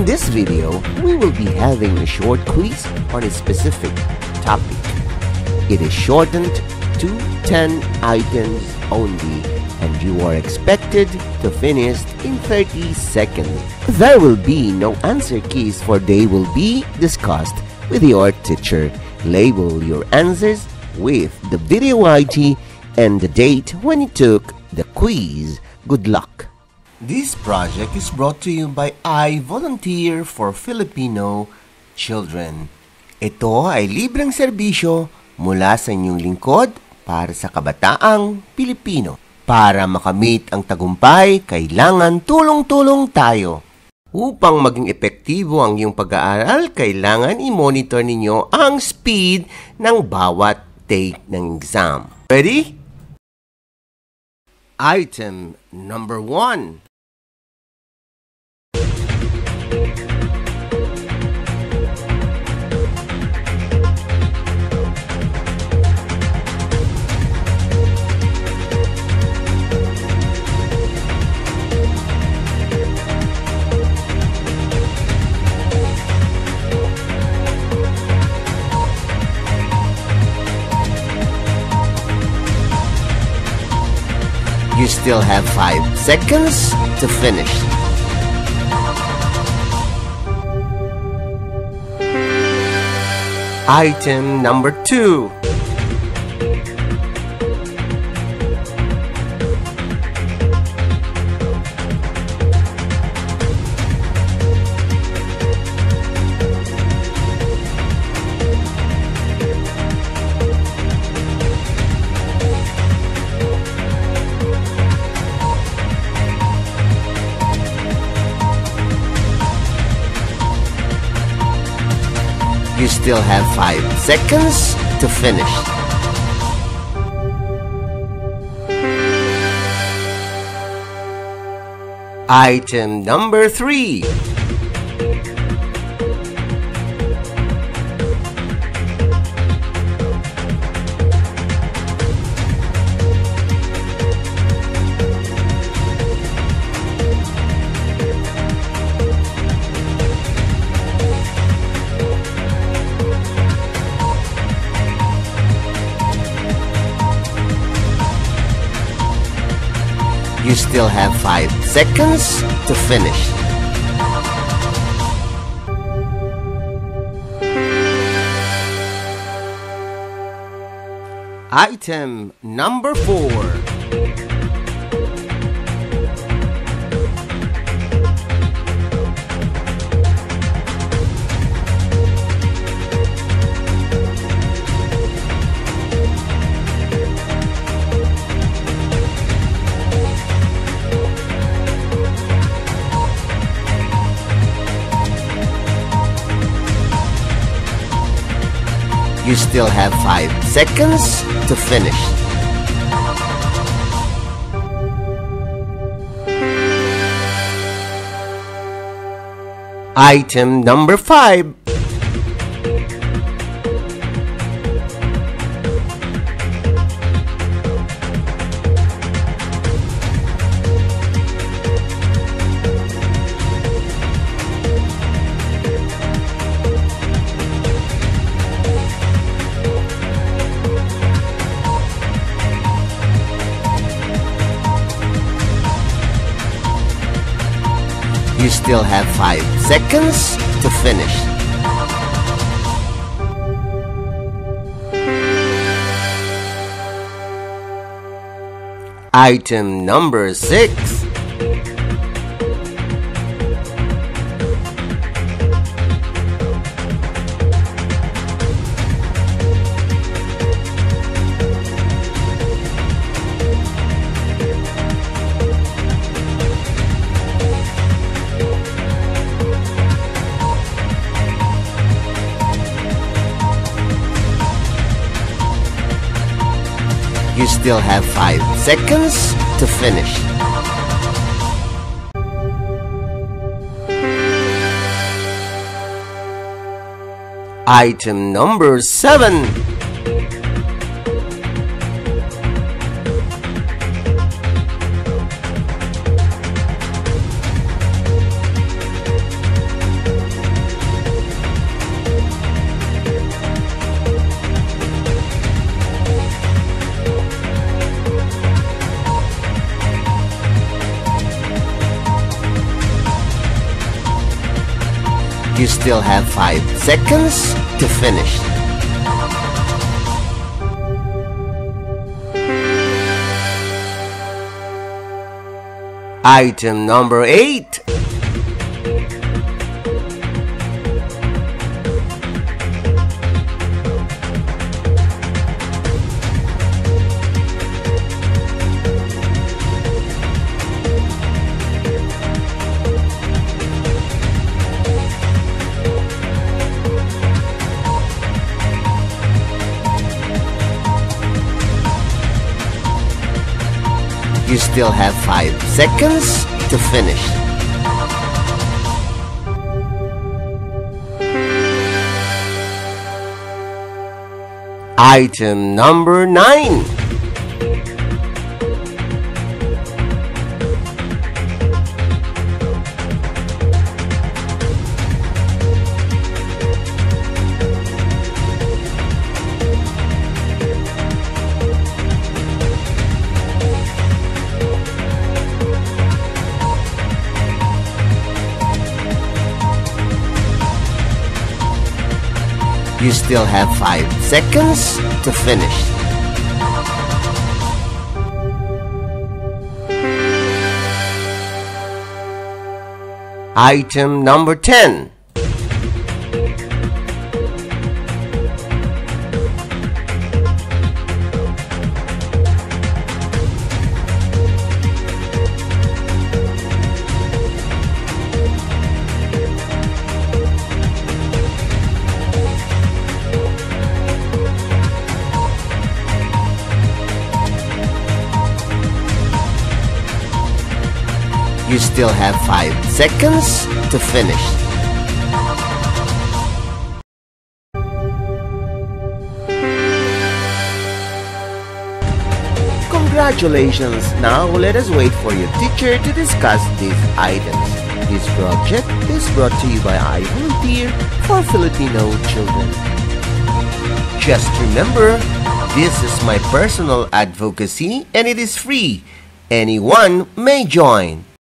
In this video, we will be having a short quiz on a specific topic. It is shortened to 10 items only, and you are expected to finish in 30 seconds. There will be no answer keys, for they will be discussed with your teacher. Label your answers with the video ID and the date when you took the quiz. Good luck! This project is brought to you by I Volunteer for Filipino Children. Ito ay libreng serbisyo mula sa inyong lingkod para sa kabataang Pilipino. Para makamit ang tagumpay, kailangan tulong-tulong tayo. Upang maging epektibo ang iyong pag-aaral, kailangan i-monitor ninyo ang speed ng bawat take ng exam. Ready? Item number 1. You still have 5 seconds to finish. Item number 2. You still have 5 seconds to finish. Item number 3. You still have 5 seconds to finish. Item number 4. You still have 5 seconds to finish. Item number 5. You still have 5 seconds to finish. Item number 6. You still have 5 seconds to finish. Item number 7. You still have 5 seconds to finish. Item number 8. You still have 5 seconds to finish. Item number 9. You still have 5 seconds to finish. Item number 10. You still have 5 seconds to finish. Congratulations! Now let us wait for your teacher to discuss these items. This project is brought to you by I Volunteer for Filipino Children. Just remember, this is my personal advocacy and it is free. Anyone may join.